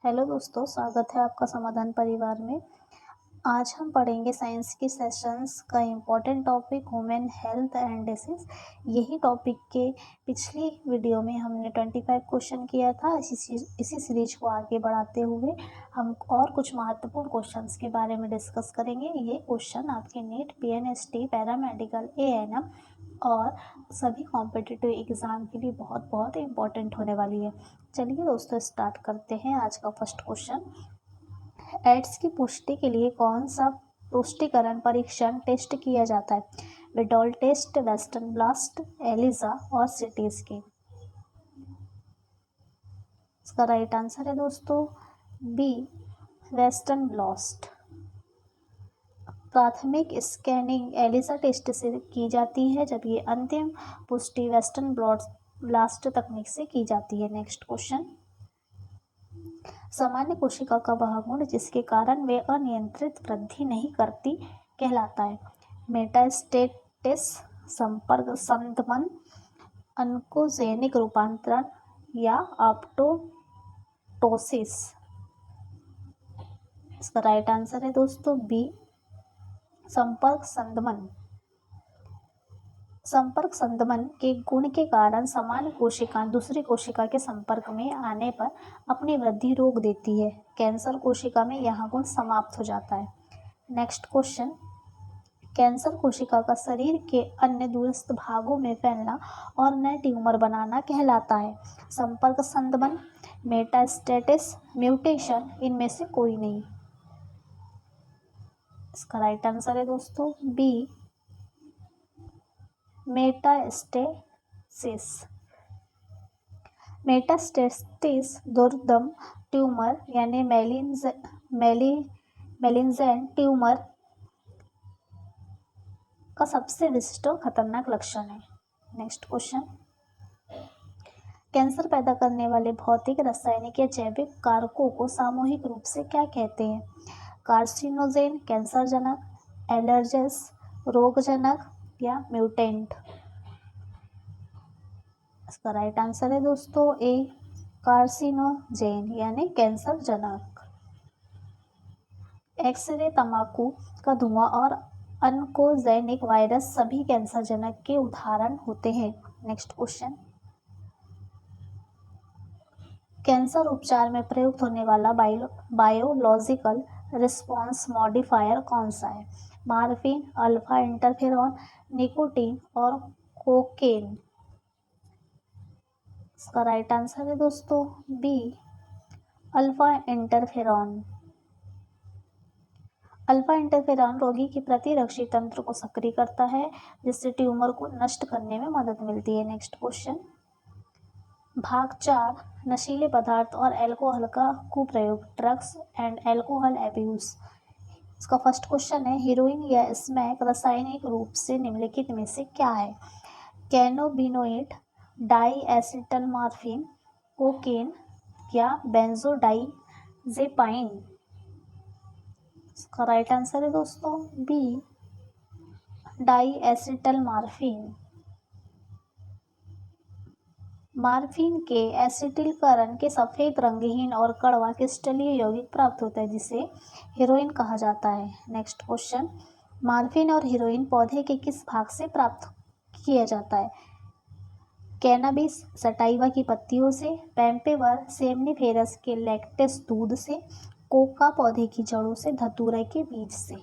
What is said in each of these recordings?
Hello दोस्तों, स्वागत है आपका समाधान परिवार में। आज हम पढ़ेंगे साइंस की सेशंस का important topic women health and disease. यही टॉपिक के पिछली वीडियो में हमने 25 क्वेश्चन किया था। इसी सीरीज को आगे बढ़ाते हुए हम और कुछ महत्वपूर्ण क्वेश्चंस के बारे में डिस्कस करेंगे। ये क्वेश्चन आपके नीट, पीएनएसटी, पैरामेडिकल, एएनएम और सभी कॉम्पिटिटिव एग्ज़ाम के लिए बहुत बहुत इम्पोर्टेंट होने वाली है। चलिए दोस्तों, स्टार्ट करते हैं आज का फर्स्ट क्वेश्चन। एड्स की पुष्टि के लिए कौन सा पुष्टिकरण परीक्षण टेस्ट किया जाता है? विडॉल टेस्ट, वेस्टर्न ब्लास्ट, एलिजा और सिटी स्कैन। इसका राइट आंसर है दोस्तों बी, वेस्टर्न ब्लास्ट। प्राथमिक स्कैनिंग एलिसा टेस्ट से की जाती है, जब ये अंतिम पुष्टि वेस्टर्न ब्लास्ट तकनीक से की जाती है। Next question. सामान्य कोशिका का वह गुण जिसके कारण वे अनियंत्रित वृद्धि नहीं करती कहलाता है? मेटास्टेटिस, संपर्क संदमन, ऑन्कोजेनिक रूपांतरण या अपटोटोसिस। इसका राइट आंसर है दोस्तों बी, संपर्क संदमन। संपर्क संदमन के गुण के कारण सामान्य कोशिका दूसरी कोशिका के संपर्क में आने पर अपनी वृद्धि रोक देती है। कैंसर कोशिका में यह गुण समाप्त हो जाता है। Next question. कैंसर कोशिका का शरीर के अन्य दूरस्थ भागों में फैलना और नए ट्यूमर बनाना कहलाता है? संपर्क संदमन, मेटास्टेटिस, म्यूटेशन, इनमें से कोई नहीं। इसका राइट आंसर है दोस्तों बी, मेटास्टेसिस। मेटास्टेसिस दुर्दम ट्यूमर यानी मेलिंजेंट ट्यूमर का सबसे विशिष्ट और खतरनाक लक्षण है। Next question. कैंसर पैदा करने वाले भौतिक, रासायनिक या जैविक कारकों को सामूहिक रूप से क्या कहते हैं? कार्सिनोजेन, कैंसरजनक, एलर्जेस, रोगजनक या म्यूटेंट। इसका राइट आंसर है दोस्तों ए, कार्सिनोजेन यानी कैंसरजनक। एक्सरे, तंबाकू का धुआं और ऑन्कोजेनिक वायरस सभी कैंसरजनक के उदाहरण होते हैं। Next question. कैंसर उपचार में प्रयुक्त होने वाला बायोलॉजिकल रिस्पॉन्स मॉडिफायर कौन सा है? मार्फिन, अल्फा इंटरफेरॉन, निकोटीन और कोकेन। इसका राइट आंसर है दोस्तों B, alpha interferon. Alpha interferon रोगी के प्रतिरक्षी तंत्र को सक्रिय करता है, जिससे ट्यूमर को नष्ट करने में मदद मिलती है। Next question. भाग 4, नशीले पदार्थ और अल्कोहल का कुप्रयोग, ड्रग्स एंड अल्कोहल एब्यूज। इसका फर्स्ट क्वेश्चन है, हीरोइन या स्मैक रासायनिक रूप से निम्नलिखित में से क्या है? Cannabinoid, diacetyl morphine, cocaine या बेंजोडाइजेपाइन। इसका राइट आंसर है दोस्तों B, diacetyl morphine. Morphine के एसिटिलकरण के सफ़ेद, रंगहीन और कड़वा क्रिस्टलीय यौगिक प्राप्त होता है, जिसे हीरोइन कहा जाता है। Next question. मॉर्फिन और हीरोइन पौधे के किस भाग से प्राप्त किया जाता है? कैनाबिस सटाइवा की पत्तियों से, पैम्पेवर सेमनीफेरस के लैक्टिस दूध से, कोका पौधे की जड़ों से, धतूरा के बीज से।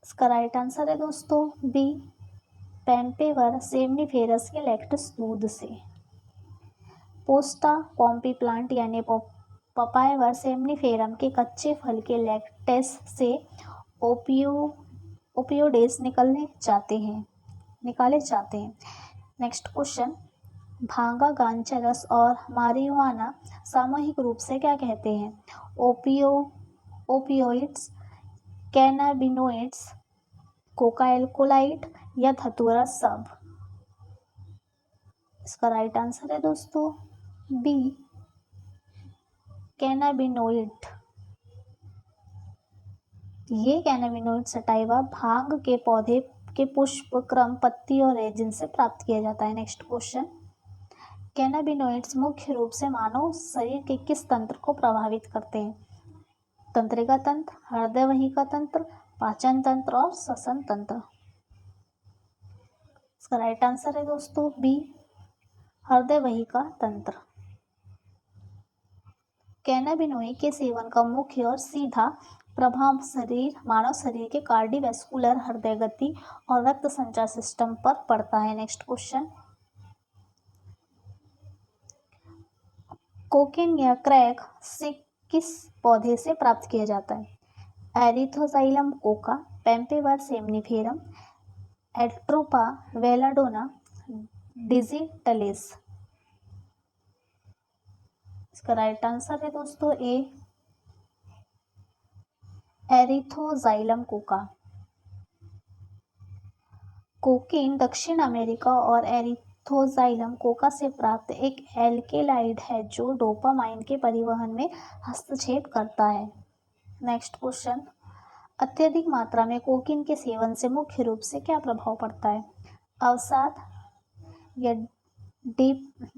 इसका राइट आंसर है दोस्तों बी, पैम्पेवर सेमनीफेरस के लैक्टिस दूध से। पोस्टा पॉम्पी प्लांट यानी पपायवर सेमनीफेरम के कच्चे फल के लैक्टिस से ओपियोइड्स निकाले जाते हैं। Next question. भांगा, गांजा रस और मारिजुआना सामूहिक रूप से क्या कहते हैं? ओपियोइड्स, कैनाबिनोइड्स, कोका एल्कोलाइड या धतूरा सब। इसका राइट आंसर है दोस्तों बी, कैनाबिनोइड। ये कैनाबिनोइड सटाइवा भांग के पौधे के पुष्प, क्रम, पत्ती और रेजिन से प्राप्त किया जाता है। Next question. कैनाबिनोइड्स मुख्य रूप से मानव शरीर के किस तंत्र को प्रभावित करते हैं? तंत्रिका तंत्र, हृदय वाहिका तंत्र, पाचन तंत्र और श्वसन तंत्र। इसका राइट आंसर है दोस्तों बी, हृदय वाहिका तंत्र। कैनाबिनोइड के सेवन का मुख्य और सीधा प्रभाव मानव शरीर के कार्डियोवैस्कुलर, हृदय गति और रक्त संचार सिस्टम पर पड़ता है। नेक्स्ट क्वेश्चन, कोकेन या क्रैक से किस पौधे से प्राप्त किया जाता है? Erythroxylum coca, Papaver somniferum, Atropa belladonna, digitalis. इसका राइट आंसर है दोस्तों ए, एरिथ्रोजाइलम कोका। कोकीन दक्षिण अमेरिका और एरिथ्रोजाइलम कोका से प्राप्त एक एल्केलाइड है जो डोपामाइन के परिवहन में हस्तक्षेप करता है। नेक्स्ट क्वेश्चन, अत्यधिक मात्रा में कोकीन के सेवन से मुख्य रूप से क्या प्रभाव पड़ता है? अवसाद या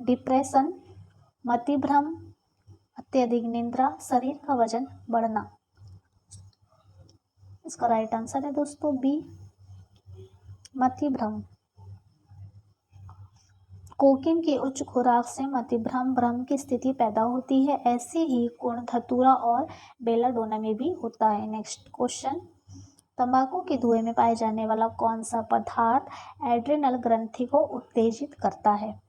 डिप्रेशन, मतिभ्रम, अत्यधिक निद्रा, शरीर का वजन बढ़ना। इसका राइट आंसर है दोस्तों बी, मतिभ्रम। कोकीन की उच्च खुराक से मतिभ्रम भ्रम की स्थिति पैदा होती है। ऐसी ही गुण धतूरा और बेलाडोना में भी होता है। नेक्स्ट क्वेश्चन, तंबाकू के धुएं में पाए जाने वाला कौन सा पदार्थ एड्रेनल ग्रंथि को उत्तेजित करता है?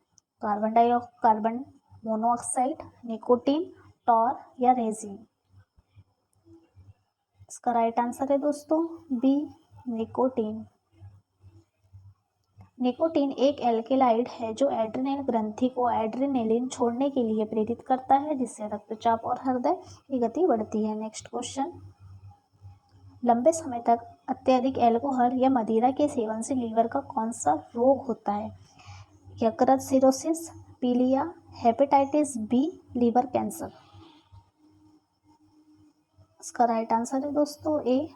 कार्बन मोनोऑक्साइड, निकोटीन, टॉर या रेजिन। इसका राइट आंसर है दोस्तों बी, निकोटीन। निकोटीन एक एल्केलाइड है जो एड्रेनल ग्रंथि को एड्रेनेलिन छोड़ने के लिए प्रेरित करता है, जिससे रक्तचाप और हृदय की गति बढ़ती है। नेक्स्ट क्वेश्चन, लंबे समय तक अत्यधिक अल्कोहल या मदिरा के सेवन से लीवर का कौन सा रोग होता है? यकृत सिरोसिस, पीलिया, हेपेटाइटिस बी, लीवर कैंसर। इसका राइट आंसर है दोस्तों ए,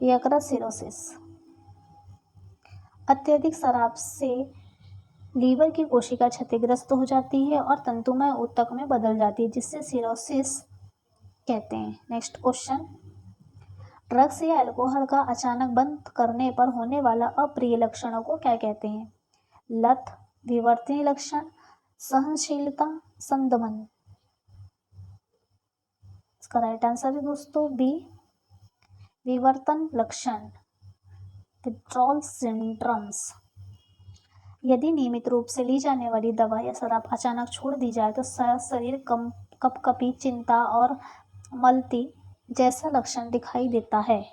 यकृत सिरोसिस। अत्यधिक शराब से लीवर की कोशिका क्षतिग्रस्त हो जाती है और तंतुमय ऊतक में बदल जाती है, जिससे सिरोसिस कहते हैं। नेक्स्ट क्वेश्चन, ड्रग्स या अल्कोहल का अचानक बंद करने पर होने वाला अप्रिय लक्षणों को क्या कहते हैं? लत, विवर्तनीय लक्षण, सहनशीलता, संदमन। इसका राइट आंसर है दोस्तों बी, विवर्तन लक्षण, विथड्रॉल सिंड्रोम्स। यदि नियमित रूप से ली जाने वाली दवा या शराब अचानक छोड़ दी जाए तो शरीर कपकपी, चिंता और मलती जैसा लक्षण दिखाई देता है।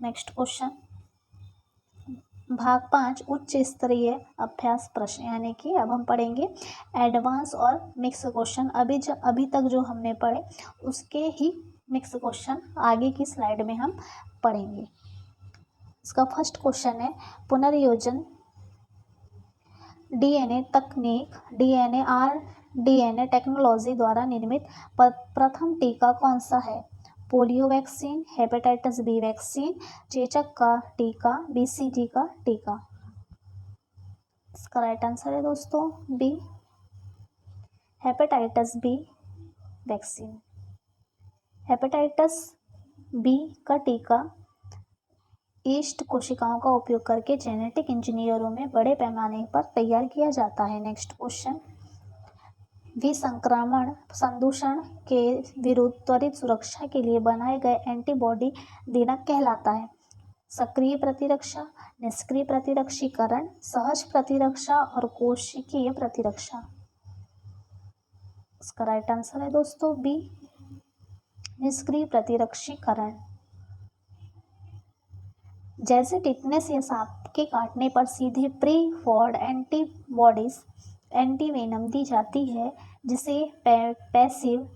नेक्स्ट क्वेश्चन, भाग 5 उच्च स्तरीय अभ्यास प्रश्न, यानी कि अब हम पढ़ेंगे एडवांस और मिक्स क्वेश्चन। अभी तक जो हमने पढ़े उसके ही मिक्स क्वेश्चन आगे की स्लाइड में हम पढ़ेंगे। इसका फर्स्ट क्वेश्चन है, पुनर्योजन डीएनए तकनीक, डीएनए टेक्नोलॉजी द्वारा निर्मित प्रथम टीका कौन सा है? Polio vaccine, hepatitis B vaccine, चेचक का टीका, बीसीजी का टीका। इसका राइट आंसर है दोस्तों B, hepatitis B vaccine. Hepatitis B का टीका ईस्ट कोशिकाओं का उपयोग करके जेनेटिक इंजीनियरों में बड़े पैमाने पर तैयार किया जाता है। नेक्स्ट क्वेश्चन, विसंक्रमण संदूषण के विरुद्ध त्वरित सुरक्षा के लिए बनाए गए एंटीबॉडी दिनक कहलाता है? सक्रिय प्रतिरक्षा, निष्क्रिय प्रतिरक्षीकरण, सहज प्रतिरक्षा और कोशिकीय प्रतिरक्षा। इसका राइट आंसर है दोस्तों बी, निष्क्रिय प्रतिरक्षीकरण। जैसे टिटनेस या सांप के काटने पर सीधे प्री फॉर्ड एंटीबॉडीज एंटीवेनम दी जाती है, जिसे पैसिव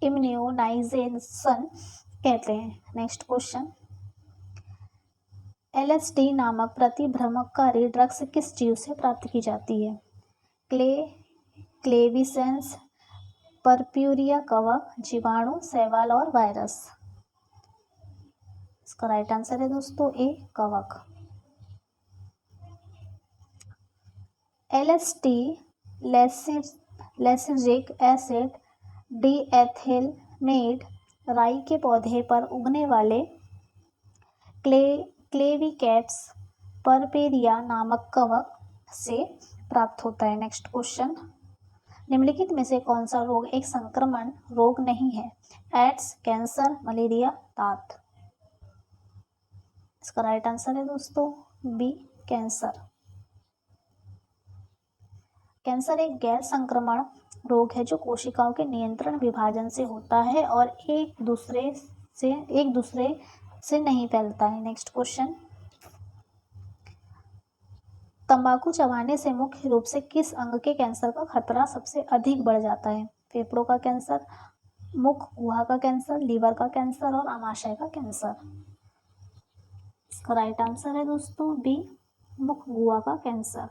इम्यूनाइजेशन कहते हैं। नेक्स्ट क्वेश्चन, एलएसडी नामक प्रतिभ्रमककारी ड्रग्स किस जीव से प्राप्त की जाती है? क्लेविसेंस, परप्यूरिया कवक, जीवाणु, शैवाल और वायरस। इसका राइट आंसर है दोस्तों ए, कवक। LSD लेसिजिक एसिड डीएथिलमेट राई के पौधे पर उगने वाले क्लेविकैप्स परपेरिया नामक कवक से प्राप्त होता है। नेक्स्ट क्वेश्चन, निम्नलिखित में से कौन सा रोग एक संक्रमण रोग नहीं है? एड्स, कैंसर, मलेरिया, दांत। इसका राइट आंसर है दोस्तों बी, कैंसर। कैंसर एक गैर संक्रमण रोग है जो कोशिकाओं के नियंत्रण विभाजन से होता है और एक दूसरे से नहीं फैलता है। नेक्स्ट क्वेश्चन, तंबाकू चबाने से मुख्य रूप से किस अंग के कैंसर का खतरा सबसे अधिक बढ़ जाता है? फेफड़ों का कैंसर, मुख गुहा का कैंसर, लीवर का कैंसर और आमाशय का कैंसर। इसका राइट आंसर है दोस्तों बी, मुख गुहा का कैंसर।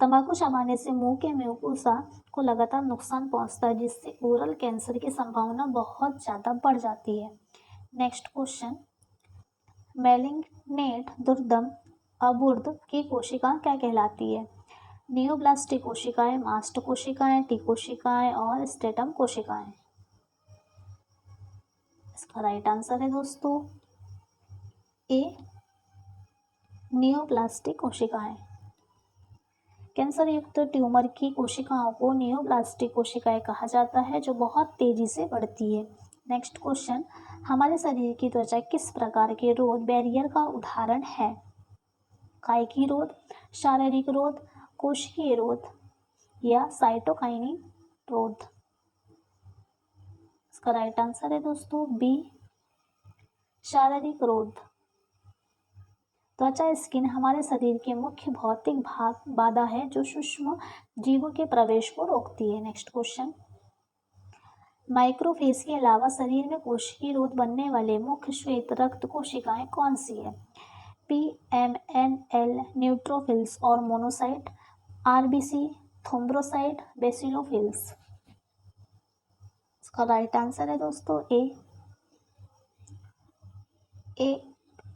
तंबाकू चबाने से मुंह के म्यूकोसा को लगातार नुकसान पहुंचता है जिससे ओरल कैंसर की संभावना बहुत ज़्यादा बढ़ जाती है। नेक्स्ट क्वेश्चन, मैलिग्नेंट दुर्दम अबुर्द की कोशिका क्या कहलाती है? नियोब्लास्टिक कोशिकाएं, मास्ट कोशिकाएं, टी कोशिकाएं और स्टेटम कोशिकाएं। इसका राइट आंसर है दोस्तों ए, नियोब्लास्टिक कोशिकाएं। कैंसर युक्त ट्यूमर की कोशिकाओं को नियोब्लास्टिक कोशिकाएं कहा जाता है जो बहुत तेजी से बढ़ती है। नेक्स्ट क्वेश्चन, हमारे शरीर की त्वचा किस प्रकार के रोध बैरियर का उदाहरण है? कायिकी रोध, शारीरिक रोध, कोशिकीय रोध या साइटोकाइनिन रोध। इसका राइट आंसर है दोस्तों बी, शारीरिक रोध। त्वचा स्किन हमारे शरीर के मुख्य भौतिक बाधा है जो सूक्ष्म जीवों के प्रवेश को रोकती है। नेक्स्ट क्वेश्चन, माइक्रोफेज के अलावा शरीर में कोशिकीय रोध बनने वाले मुख्य श्वेत रक्त कोशिकाएं कौन सी है? PMNL न्यूट्रोफिल्स और मोनोसाइट, RBC, थ्रोम्बोसाइट, बेसिलोफिल्स। इसका राइट आंसर है दोस्तों ए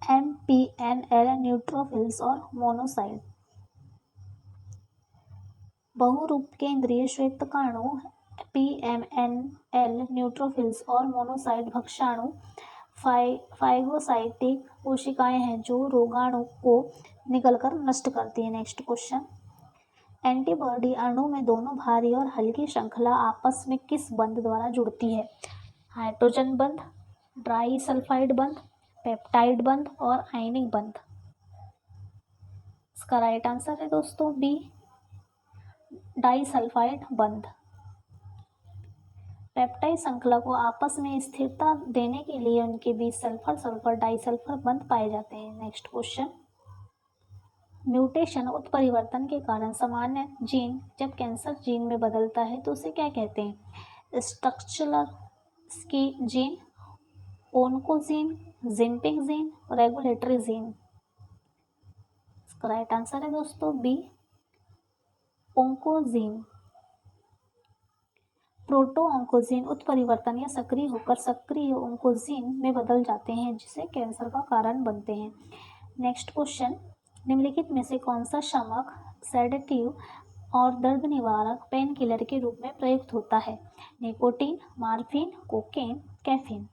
MPNL न्यूट्रोफिल्स और मोनोसाइट। बहुरूप के इंद्रिय श्वेतकणु PMNL न्यूट्रोफिल्स और मोनोसाइट भक्षाणु फाइगोसाइटिक कोशिकाएं हैं जो रोगाणु को निगलकर नष्ट करती है। नेक्स्ट क्वेश्चन, एंटीबॉडी अणु में दोनों भारी और हल्की श्रृंखला आपस में किस बंध द्वारा जुड़ती है? हाइड्रोजन बंध, ड्राई सल्फाइड बंध, पेप्टाइड बंध और आयनिक बंध। इसका राइट आंसर है दोस्तों बी, डाइसल्फाइड बंध। पेप्टाइड श्रृंखला को आपस में स्थिरता देने के लिए उनके बीच सल्फर सल्फर डाइसल्फर बंध पाए जाते हैं। नेक्स्ट क्वेश्चन, म्यूटेशन उत्परिवर्तन के कारण सामान्य जीन जब कैंसर जीन में बदलता है तो उसे क्या कहते हैं? Structural gene, oncogene, jumping gene, regulatory gene. इसका राइट आंसर है दोस्तों बी, ओन्कोजीन। प्रोटो ओन्कोजीन उत्परिवर्तन या सक्रिय होकर सक्रिय ओन्कोजीन में बदल जाते हैं जिसे कैंसर का कारण बनते हैं। नेक्स्ट क्वेश्चन, निम्नलिखित में से कौन सा शामक सेडेटिव और दर्द निवारक पेन किलर के रूप में प्रयुक्त होता है? Nicotine, morphine, cocaine, caffeine.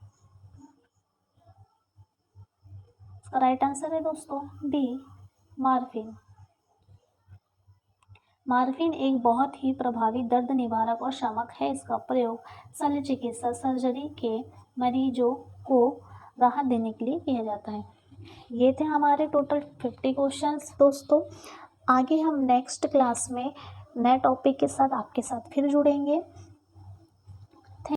इसका राइट आंसर है दोस्तों बी, मॉर्फिन। मॉर्फिन एक बहुत ही प्रभावी दर्द निवारक और शामक है। इसका प्रयोग शल्य चिकित्सा सर्जरी के मरीजों को राहत देने के लिए किया जाता है। ये थे हमारे टोटल 50 क्वेश्चंस दोस्तों। आगे हम नेक्स्ट क्लास में नए टॉपिक के साथ आपके साथ फिर जुड़ेंगे।